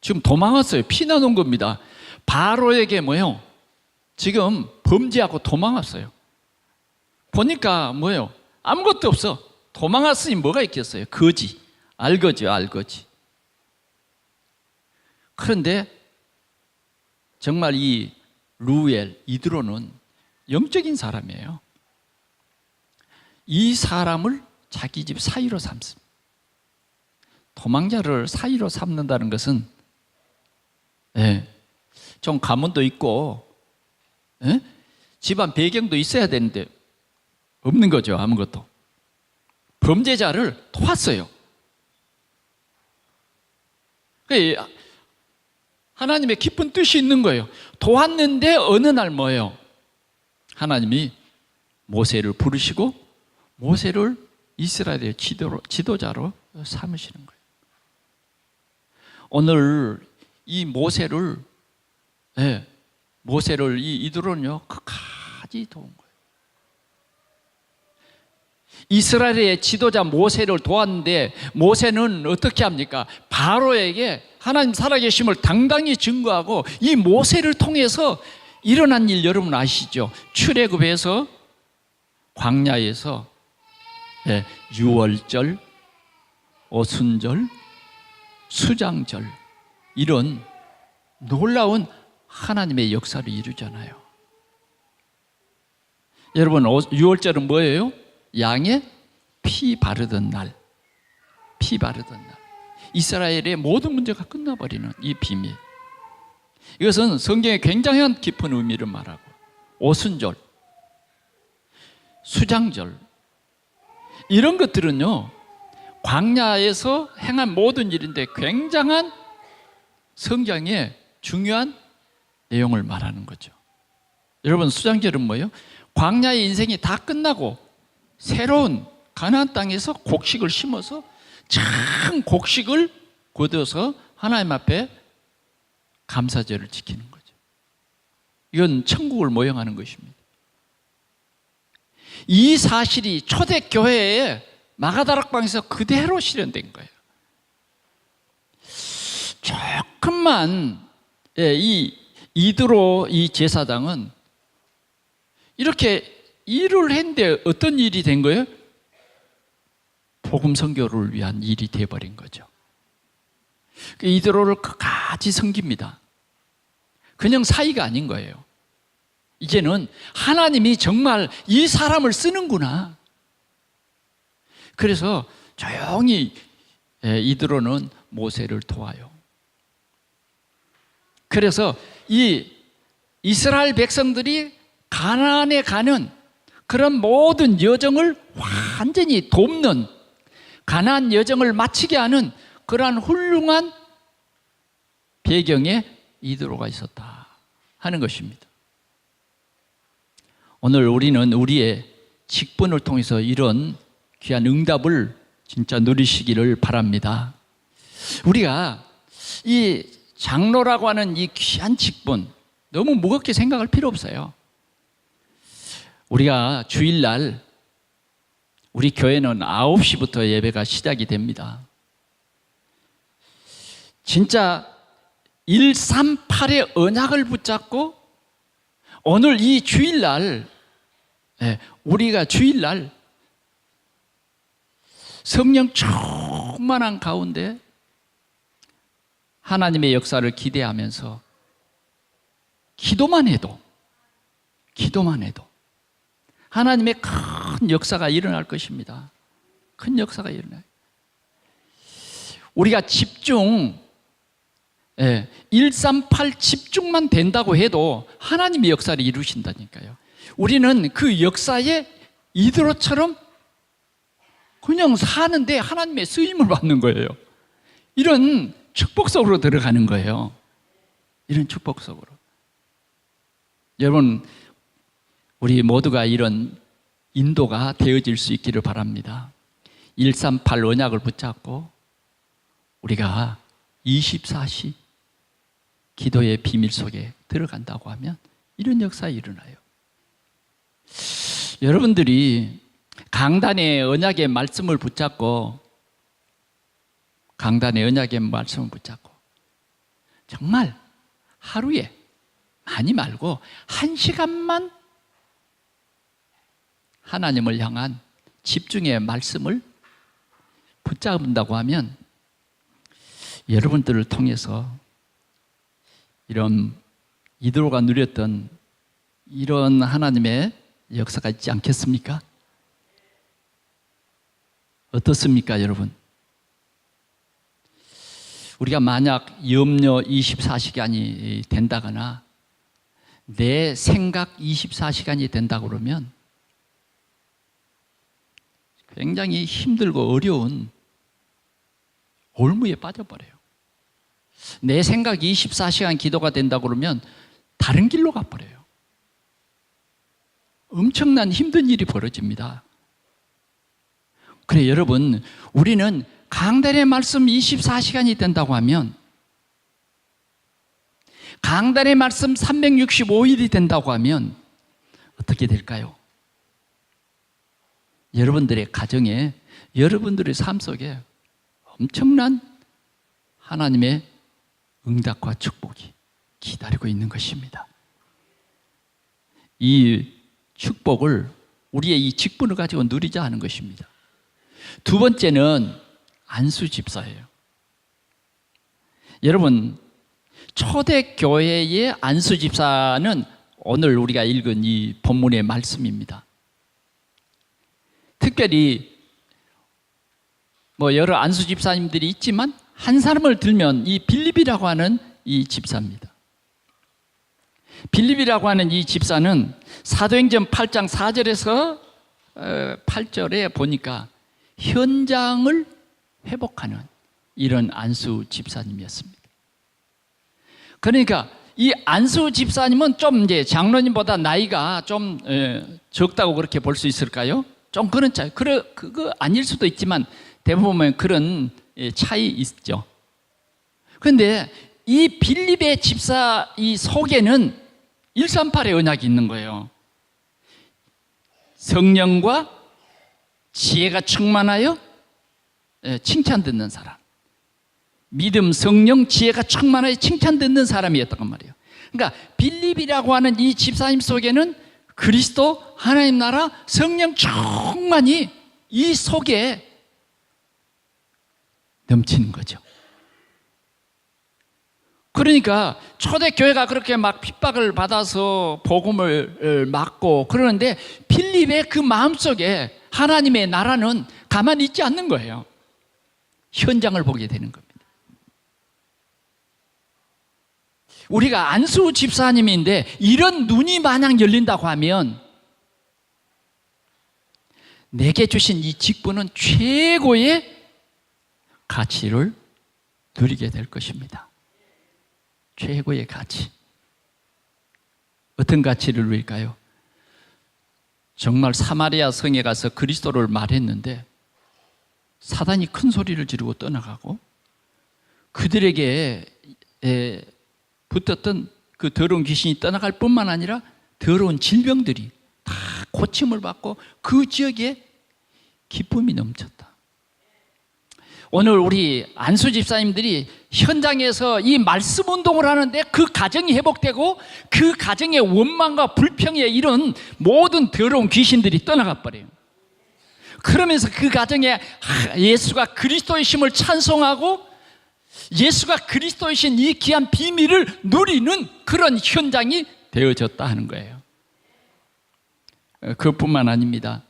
A: 지금 도망왔어요. 피나는 겁니다. 바로에게 뭐예요? 지금 범죄하고 도망왔어요. 보니까 뭐예요? 아무것도 없어. 도망왔으니 뭐가 있겠어요? 거지. 알거지요, 알거지. 그런데 정말 이 루엘, 이드로는 영적인 사람이에요. 이 사람을 자기 집 사위로 삼습니다. 도망자를 사위로 삼는다는 것은 좀 가문도 있고 집안 배경도 있어야 되는데 없는 거죠. 아무것도. 범죄자를 도왔어요. 하나님의 깊은 뜻이 있는 거예요. 도왔는데 어느 날 뭐예요? 하나님이 모세를 부르시고 모세를 이스라엘의 지도자로 삼으시는 거예요. 오늘 이 모세를 이 이드로는요 끝까지 도운 거예요. 이스라엘의 지도자 모세를 도왔는데 모세는 어떻게 합니까? 바로에게 하나님 살아계심을 당당히 증거하고 이 모세를 통해서 일어난 일 여러분 아시죠? 출애굽에서 광야에서 유월절, 오순절, 수장절 이런 놀라운 하나님의 역사를 이루잖아요. 여러분 유월절은 뭐예요? 양의 피 바르던 날, 피 바르던 날. 이스라엘의 모든 문제가 끝나버리는 이 비밀. 이것은 성경에 굉장히 깊은 의미를 말하고 오순절, 수장절 이런 것들은요 광야에서 행한 모든 일인데 굉장한 성경의 중요한 내용을 말하는 거죠. 여러분 수장절은 뭐예요? 광야의 인생이 다 끝나고 새로운 가나안 땅에서 곡식을 심어서 참 곡식을 거둬서 하나님 앞에 감사절을 지키는 거죠. 이건 천국을 모형하는 것입니다. 이 사실이 초대교회에 마가다락방에서 그대로 실현된 거예요. 조금만 이 이드로 이 제사장은 이렇게 일을 했는데 어떤 일이 된 거예요? 복음 선교를 위한 일이 되어버린 거죠. 이드로를 끝까지 섬깁니다. 그냥 사이가 아닌 거예요. 이제는 하나님이 정말 이 사람을 쓰는구나. 그래서 조용히 이드로는 모세를 도와요. 그래서 이 이스라엘 백성들이 가나안에 가는 그런 모든 여정을 완전히 돕는 가나안 여정을 마치게 하는 그러한 훌륭한 배경에 이드로가 있었다 하는 것입니다. 오늘 우리는 우리의 직분을 통해서 이런 귀한 응답을 진짜 누리시기를 바랍니다. 우리가 이 장로라고 하는 이 귀한 직분 너무 무겁게 생각할 필요 없어요. 우리가 주일날 우리 교회는 9시부터 예배가 시작이 됩니다. 진짜 138의 언약을 붙잡고 오늘 이 주일날 우리가 주일날 성령 충만한 가운데 하나님의 역사를 기대하면서 기도만 해도 하나님의 큰 역사가 일어날 것입니다. 큰 역사가 일어나요. 우리가 집중 138 집중만 된다고 해도 하나님의 역사를 이루신다니까요. 우리는 그 역사에 이드로처럼 그냥 사는데 하나님의 쓰임을 받는 거예요. 이런 축복 속으로 들어가는 거예요. 이런 축복 속으로. 여러분, 우리 모두가 이런 인도가 되어질 수 있기를 바랍니다. 138 언약을 붙잡고 우리가 24시 기도의 비밀 속에 들어간다고 하면 이런 역사 일어나요. 여러분들이 강단의 언약의 말씀을 붙잡고 정말 하루에 많이 말고 1시간만 하나님을 향한 집중의 말씀을 붙잡는다고 하면 여러분들을 통해서 이런 이드로가 누렸던 이런 하나님의 역사가 있지 않겠습니까? 어떻습니까, 여러분? 우리가 만약 염려 24시간이 된다거나 내 생각 24시간이 된다 그러면 굉장히 힘들고 어려운 올무에 빠져버려요. 내 생각 24시간 기도가 된다 그러면 다른 길로 가버려요. 엄청난 힘든 일이 벌어집니다. 그래, 여러분, 우리는 강단의 말씀 24시간이 된다고 하면, 강단의 말씀 365일이 된다고 하면 어떻게 될까요? 여러분들의 가정에, 여러분들의 삶 속에 엄청난 하나님의 응답과 축복이 기다리고 있는 것입니다. 이 축복을 우리의 이 직분을 가지고 누리자 하는 것입니다. 두 번째는 안수집사예요. 여러분, 초대교회의 안수집사는 오늘 우리가 읽은 이 본문의 말씀입니다. 특별히 여러 안수집사님들이 있지만 한 사람을 들면 이 빌립이라고 하는 이 집사입니다. 빌립이라고 하는 이 집사는 사도행전 8장 4절에서 8절에 보니까 현장을 회복하는 이런 안수 집사님이었습니다. 그러니까 이 안수 집사님은 좀 이제 장로님보다 나이가 좀 적다고 그렇게 볼 수 있을까요? 좀 그런 차이. 그거 아닐 수도 있지만 대부분 그런 차이 있죠. 그런데 이 빌립의 집사 이 속에는 138의 언약이 있는 거예요. 성령과 지혜가 충만하여 칭찬 듣는 사람. 믿음, 성령, 지혜가 충만하여 칭찬 듣는 사람이었단 말이에요. 그러니까 빌립이라고 하는 이 집사님 속에는 그리스도, 하나님 나라, 성령 충만히 이 속에 넘치는 거죠. 그러니까 초대교회가 그렇게 막 핍박을 받아서 복음을 막고 그러는데 빌립의 그 마음속에 하나님의 나라는 가만히 있지 않는 거예요. 현장을 보게 되는 겁니다. 우리가 안수 집사님인데 이런 눈이 마냥 열린다고 하면 내게 주신 이 직분은 최고의 가치를 누리게 될 것입니다. 최고의 가치. 어떤 가치를 누릴까요? 정말 사마리아 성에 가서 그리스도를 말했는데 사단이 큰 소리를 지르고 떠나가고 그들에게 붙었던 그 더러운 귀신이 떠나갈 뿐만 아니라 더러운 질병들이 다 고침을 받고 그 지역에 기쁨이 넘쳤다. 오늘 우리 안수 집사님들이 현장에서 이 말씀 운동을 하는데 그 가정이 회복되고 그 가정의 원망과 불평에 이런 모든 더러운 귀신들이 떠나가 버려요. 그러면서 그 가정에 예수가 그리스도이심을 찬송하고 예수가 그리스도이신 이 귀한 비밀을 누리는 그런 현장이 되어졌다 하는 거예요. 그것뿐만 아닙니다.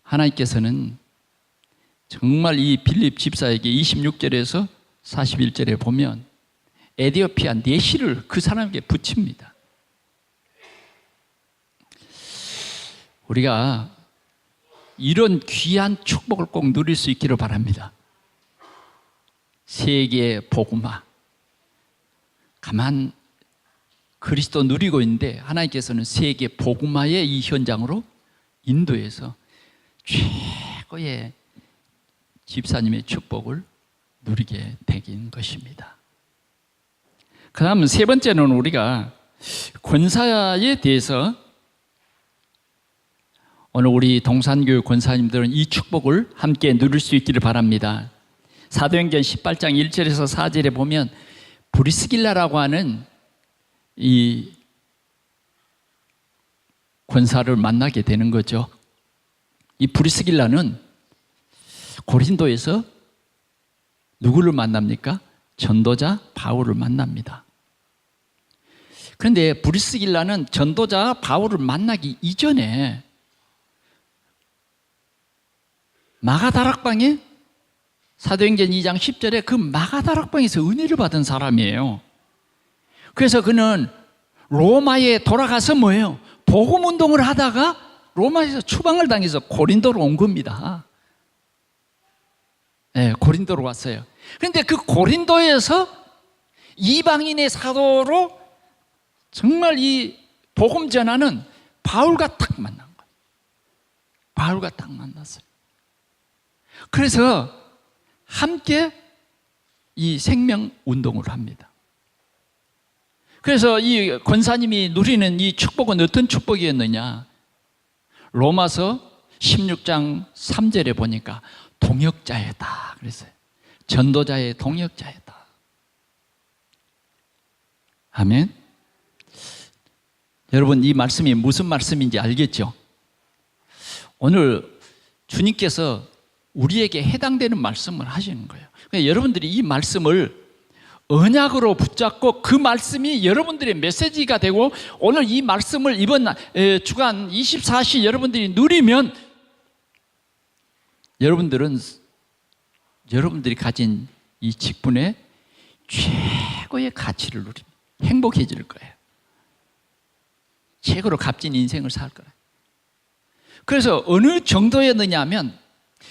A: 하나님께서는 정말 이 빌립 집사에게 26절에서 41절에 보면 에디오피아 내시를 그 사람에게 붙입니다. 우리가 이런 귀한 축복을 꼭 누릴 수 있기를 바랍니다. 세계 복음화 가만 그리스도 누리고 있는데 하나님께서는 세계 복음화의 이 현장으로 인도해서 최고의 집사님의 축복을 누리게 되긴 것입니다. 그 다음 세 번째는 우리가 권사에 대해서 오늘 우리 동산교회 권사님들은 이 축복을 함께 누릴 수 있기를 바랍니다. 사도행전 18장 1절에서 4절에 보면 브리스길라라고 하는 이 권사를 만나게 되는 거죠. 이 브리스길라는 고린도에서 누구를 만납니까? 전도자 바울을 만납니다. 그런데 브리스길라는 전도자 바울을 만나기 이전에 마가다락방에 사도행전 2장 10절에 그 마가다락방에서 은혜를 받은 사람이에요. 그래서 그는 로마에 돌아가서 뭐예요? 복음 운동을 하다가 로마에서 추방을 당해서 고린도로 온 겁니다. 네, 고린도로 왔어요. 그런데 그 고린도에서 이방인의 사도로 정말 이 복음 전하는 바울과 딱 만난 거예요. 바울과 딱 만났어요. 그래서 함께 이 생명 운동을 합니다. 그래서 이 권사님이 누리는 이 축복은 어떤 축복이었느냐? 로마서 16장 3절에 보니까 동역자였다 그랬어요. 전도자의 동역자였다. 아멘. 여러분, 이 말씀이 무슨 말씀인지 알겠죠? 오늘 주님께서 우리에게 해당되는 말씀을 하시는 거예요. 그러니까 여러분들이 이 말씀을 언약으로 붙잡고 그 말씀이 여러분들의 메시지가 되고 오늘 이 말씀을 이번 주간 24시 여러분들이 누리면 여러분들이 가진 이 직분의 최고의 가치를 누립니다. 행복해질 거예요. 최고로 값진 인생을 살 거예요. 그래서 어느 정도였느냐 하면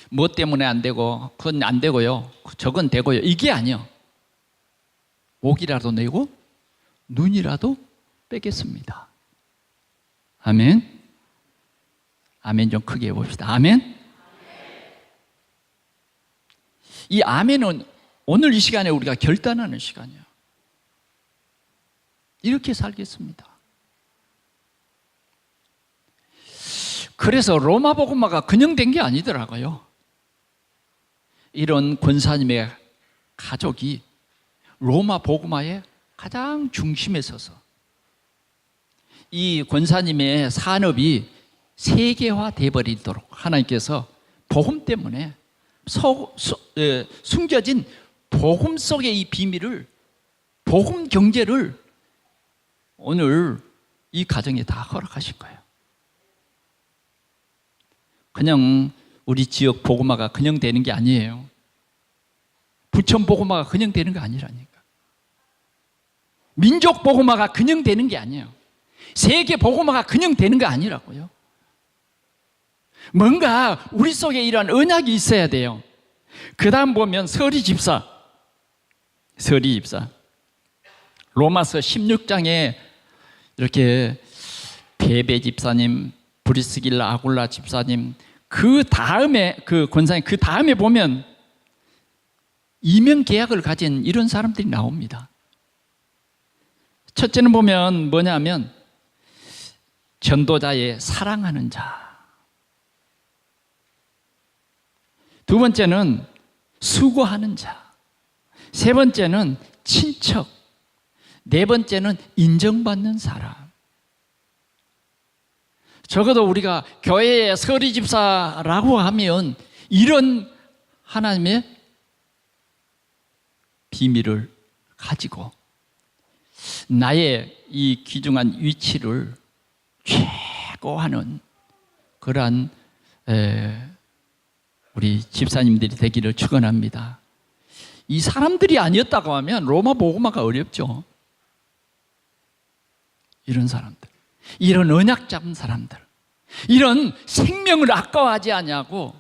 A: 뭐 때문에 안 되고 그건 안 되고요, 저건 되고요, 이게 아니요. 목이라도 내고 눈이라도 빼겠습니다. 아멘. 아멘 좀 크게 해봅시다. 아멘. 이 아멘은 오늘 이 시간에 우리가 결단하는 시간이에요. 이렇게 살겠습니다. 그래서 로마 복음화가 그냥 된 게 아니더라고요. 이런 권사님의 가족이 로마 복음화의 가장 중심에 서서 이 권사님의 산업이 세계화돼 버리도록 하나님께서 복음 때문에 숨겨진 복음 속의 이 비밀을, 복음 경제를 오늘 이 가정에 다 허락하신 거예요. 그냥 우리 지역 복음화가 그냥 되는 게 아니에요. 부천 복음화가 그냥 되는 게 아니라니까. 민족 복음화가 그냥 되는 게 아니에요. 세계 복음화가 그냥 되는 게 아니라고요. 뭔가 우리 속에 이런 언약이 있어야 돼요. 그 다음 보면 서리 집사 로마서 16장에 이렇게 베베 집사님, 브리스길라 아굴라 집사님, 그 다음에 그 권사님, 그 다음에 보면 이명 계약을 가진 이런 사람들이 나옵니다. 첫째는 보면 뭐냐면 전도자의 사랑하는 자, 두 번째는 수고하는 자, 세 번째는 친척, 네 번째는 인정받는 사람. 적어도 우리가 교회의 서리 집사라고 하면 이런 하나님의 비밀을 가지고 나의 이 귀중한 위치를 최고하는 그러한 우리 집사님들이 되기를 축원합니다. 이 사람들이 아니었다고 하면 로마 복음화가 어렵죠. 이런 사람들, 이런 언약 잡은 사람들, 이런 생명을 아까워하지 않냐고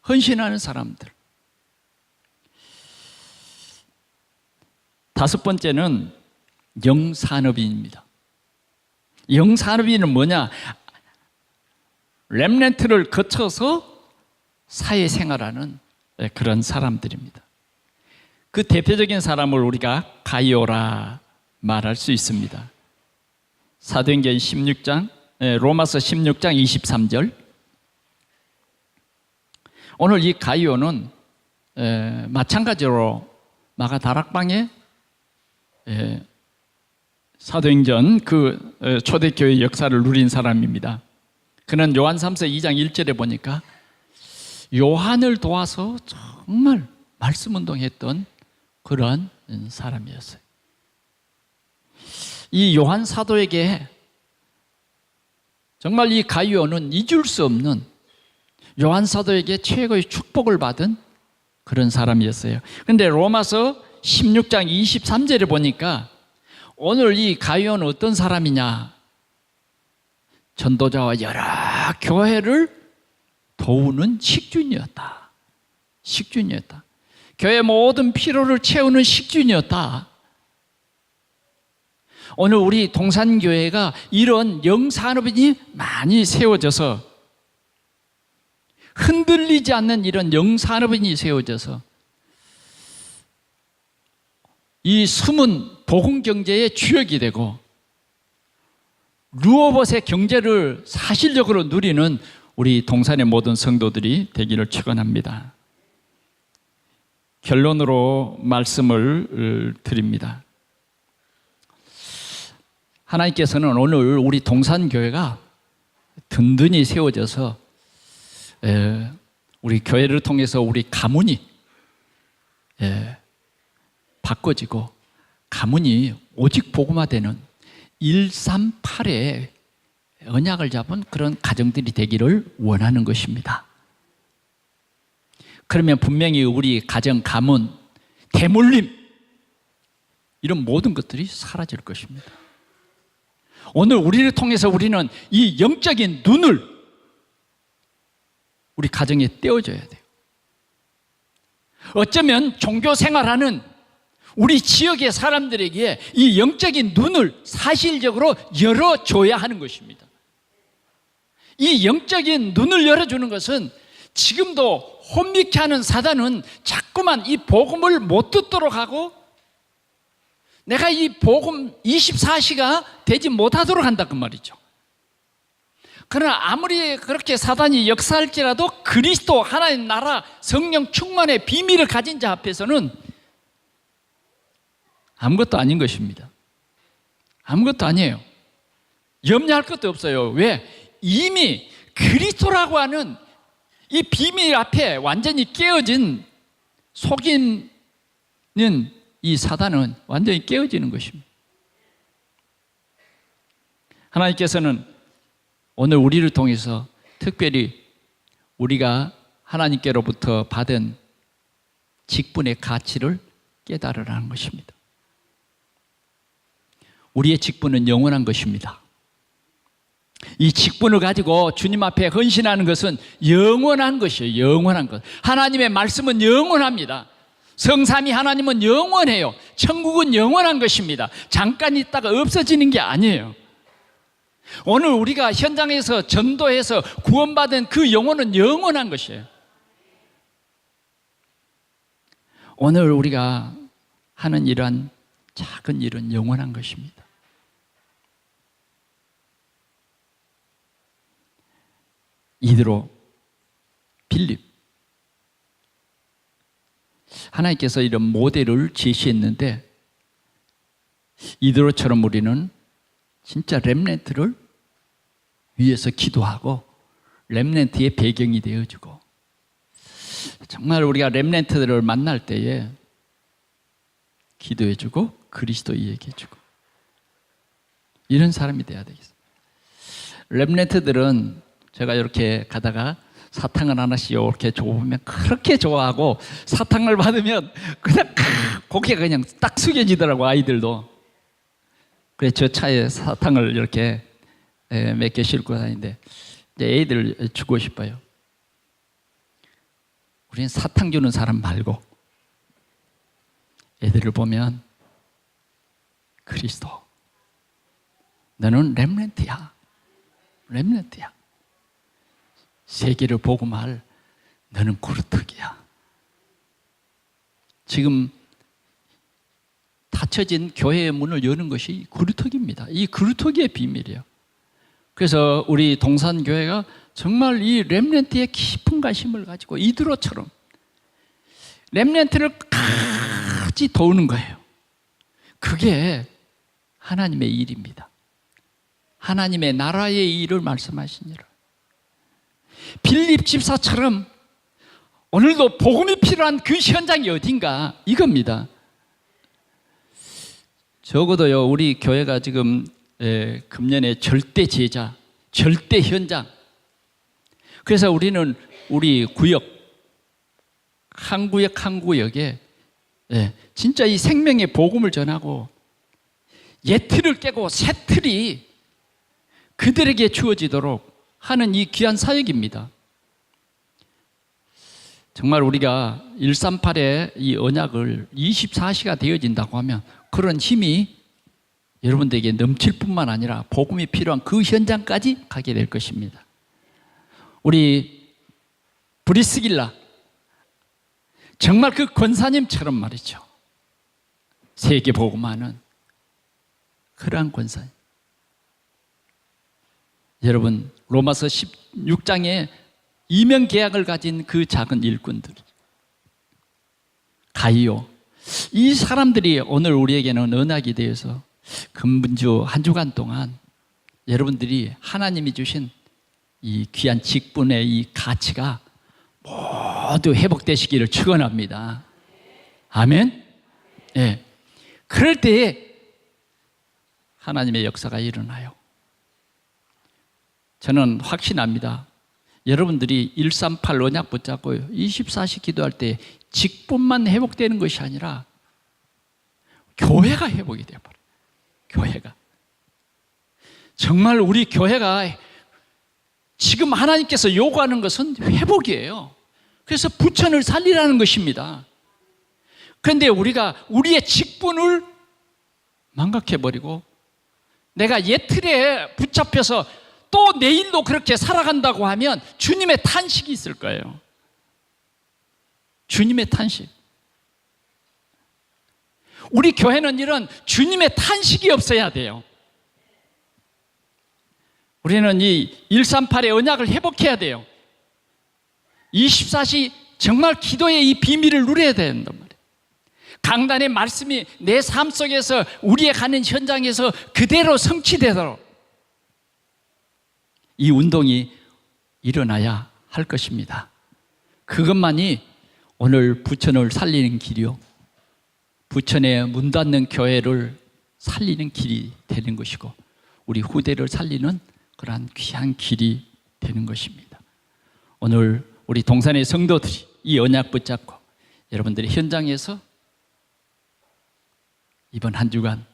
A: 헌신하는 사람들. 다섯 번째는 영산업인입니다. 영산업인은 뭐냐? 렘넌트를 거쳐서 사회생활하는 그런 사람들입니다. 그 대표적인 사람을 우리가 가이오라 말할 수 있습니다. 사도행전 16장, 로마서 16장 23절. 오늘 이 가이오는 마찬가지로 마가 다락방에 사도행전 그 초대교회 역사를 누린 사람입니다. 그는 요한 3서 2장 1절에 보니까 요한을 도와서 정말 말씀운동했던 그런 사람이었어요. 이 요한 사도에게 정말 이 가이오는 잊을 수 없는, 요한 사도에게 최고의 축복을 받은 그런 사람이었어요. 그런데 로마서 16장 23절에 보니까 오늘 이 가이오는 어떤 사람이냐? 전도자와 여러 교회를 도우는 식준이었다. 식준이었다. 교회 모든 필요를 채우는 식준이었다. 오늘 우리 동산교회가 이런 영산업인이 많이 세워져서, 흔들리지 않는 이런 영산업인이 세워져서 이 숨은 복음 경제의 주역이 되고 루어벗의 경제를 사실적으로 누리는 우리 동산의 모든 성도들이 되기를 축원합니다. 결론으로 말씀을 드립니다. 하나님께서는 오늘 우리 동산교회가 든든히 세워져서 우리 교회를 통해서 우리 가문이 바꿔지고 가문이 오직 복음화되는 138의 언약을 잡은 그런 가정들이 되기를 원하는 것입니다. 그러면 분명히 우리 가정, 가문, 대물림 이런 모든 것들이 사라질 것입니다. 오늘 우리를 통해서 우리는 이 영적인 눈을 우리 가정에 떼어줘야 돼요. 어쩌면 종교 생활하는 우리 지역의 사람들에게 이 영적인 눈을 사실적으로 열어줘야 하는 것입니다. 이 영적인 눈을 열어주는 것은 지금도 혼미케 하는 사단은 자꾸만 이 복음을 못 듣도록 하고 내가 이 복음 24시가 되지 못하도록 한다 그 말이죠. 그러나 아무리 그렇게 사단이 역사할지라도 그리스도 하나님 나라 성령 충만의 비밀을 가진 자 앞에서는 아무것도 아닌 것입니다. 아무것도 아니에요. 염려할 것도 없어요. 왜? 이미 그리스도라고 하는 이 비밀 앞에 완전히 깨어진 속이는 이 사단은 완전히 깨어지는 것입니다. 하나님께서는 오늘 우리를 통해서 특별히 우리가 하나님께로부터 받은 직분의 가치를 깨달으라는 것입니다. 우리의 직분은 영원한 것입니다. 이 직분을 가지고 주님 앞에 헌신하는 것은 영원한 것이에요. 영원한 것. 하나님의 말씀은 영원합니다. 성삼위 하나님은 영원해요. 천국은 영원한 것입니다. 잠깐 있다가 없어지는 게 아니에요. 오늘 우리가 현장에서 전도해서 구원받은 그 영혼은 영원한 것이에요. 오늘 우리가 하는 이러한 작은 일은 영원한 것입니다. 이드로, 빌립, 하나님께서 이런 모델을 제시했는데 이드로처럼 우리는 진짜 렘넌트를 위해서 기도하고 렘넌트의 배경이 되어주고 정말 우리가 렘넌트들을 만날 때에 기도해주고 그리스도 이야기해주고 이런 사람이 돼야 되겠습니다. 렘넌트들은 제가 이렇게 가다가 사탕을 하나씩 이렇게 줘보면 그렇게 좋아하고 사탕을 받으면 그냥 고개가 그냥 딱 숙여지더라고 아이들도. 그래서 저 차에 사탕을 이렇게 몇 개 싣고 다니는데 이제 애들 주고 싶어요. 우리는 사탕 주는 사람 말고 애들을 보면 그리스도 너는 렘넌트야. 렘넌트야. 세계를 복음할 너는 그루터기야. 지금 닫혀진 교회의 문을 여는 것이 그루터기입니다. 이 그루터기의 비밀이에요. 그래서 우리 동산교회가 정말 이 렘넌트의 깊은 관심을 가지고 이드로처럼 렘넌트를 같이 도우는 거예요. 그게 하나님의 일입니다. 하나님의 나라의 일을 말씀하시니라. 빌립 집사처럼 오늘도 복음이 필요한 그 현장이 어딘가 이겁니다. 적어도요, 우리 교회가 지금 금년에 절대 제자, 절대 현장. 그래서 우리는 우리 구역, 한 구역 한 구역에 진짜 이 생명의 복음을 전하고 옛 틀을 깨고 새 틀이 그들에게 주어지도록 하는 이 귀한 사역입니다. 정말 우리가 138의 이 언약을 24시가 되어진다고 하면 그런 힘이 여러분들에게 넘칠 뿐만 아니라 복음이 필요한 그 현장까지 가게 될 것입니다. 우리 브리스길라 정말 그 권사님처럼 말이죠. 세계 복음하는 그러한 권사님. 여러분 로마서 16장에 이명 계약을 가진 그 작은 일꾼들, 가이오, 이 사람들이 오늘 우리에게는 언약이 되어서 금분주 한 주간 동안 여러분들이 하나님이 주신 이 귀한 직분의 이 가치가 모두 회복되시기를 축원합니다. 아멘. 네. 그럴 때에 하나님의 역사가 일어나요. 저는 확신합니다. 여러분들이 138 언약 붙잡고 24시 기도할 때 직분만 회복되는 것이 아니라 교회가 회복이 되어버려요. 교회가. 정말 우리 교회가 지금 하나님께서 요구하는 것은 회복이에요. 그래서 부천을 살리라는 것입니다. 그런데 우리가 우리의 직분을 망각해버리고 내가 옛 틀에 붙잡혀서 또 내일도 그렇게 살아간다고 하면 주님의 탄식이 있을 거예요. 주님의 탄식. 우리 교회는 이런 주님의 탄식이 없어야 돼요. 우리는 이 138의 언약을 회복해야 돼요. 24시 정말 기도의 이 비밀을 누려야 된단 말이에요. 강단의 말씀이 내 삶 속에서 우리의 가는 현장에서 그대로 성취되도록 이 운동이 일어나야 할 것입니다. 그것만이 오늘 부천을 살리는 길이요, 부천에 문 닫는 교회를 살리는 길이 되는 것이고 우리 후대를 살리는 그러한 귀한 길이 되는 것입니다. 오늘 우리 동산의 성도들이 이 언약 붙잡고 여러분들의 현장에서 이번 한 주간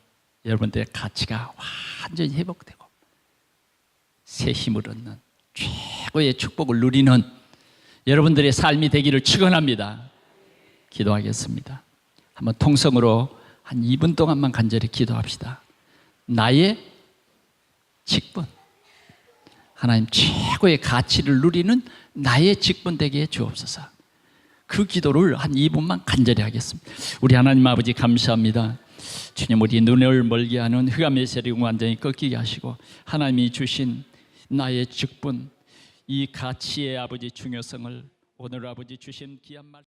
A: 여러분들의 가치가 완전히 회복되고 새 힘을 얻는 최고의 축복을 누리는 여러분들의 삶이 되기를 축원합니다. 기도하겠습니다. 한번 통성으로 한 2분 동안만 간절히 기도합시다. 나의 직분, 하나님 최고의 가치를 누리는 나의 직분 되게 해 주옵소서. 그 기도를 한 2분만 간절히 하겠습니다. 우리 하나님 아버지 감사합니다. 주님, 우리 눈을 멀게 하는 흑암의 세력을 완전히 꺾이게 하시고 하나님이 주신 나의 직분, 이 가치의 아버지 중요성을 오늘 아버지 주신 귀한 말씀